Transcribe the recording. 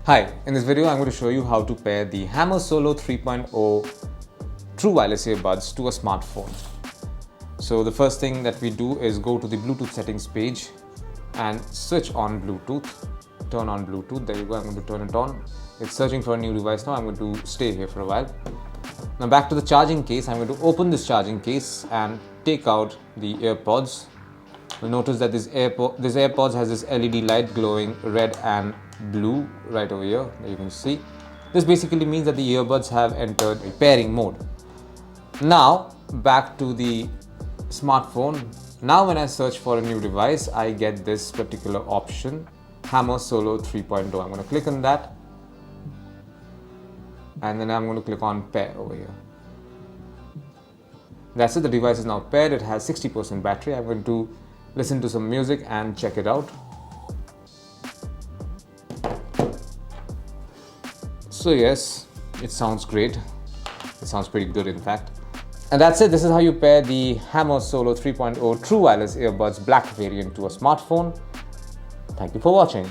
Hi, in this video I'm going to show you how to pair the Hammer Solo 3.0 True Wireless Earbuds to a smartphone. So the first thing that we do is go to the Bluetooth settings page and switch on Bluetooth. Turn on Bluetooth. There you go. I'm going to turn it on. It's searching for a new device now. I'm going to stay here for a while. Now back to the charging case. I'm going to open this charging case and take out the AirPods. You'll notice that this AirPods has this LED light glowing red and blue right over here. There you can see. This basically means that the earbuds have entered a pairing mode. Now back to the smartphone. Now when I search for a new device, I get this particular option, Hammer Solo 3.0. I'm going to click on that and then I'm going to click on pair over here. That's it, the device is now paired. It has 60% battery. I'm going to listen to some music and check it out. So yes, it sounds great. It sounds pretty good in fact. And that's it. This is how you pair the Hammer Solo 3.0 True Wireless Earbuds Black variant to a smartphone. Thank you for watching.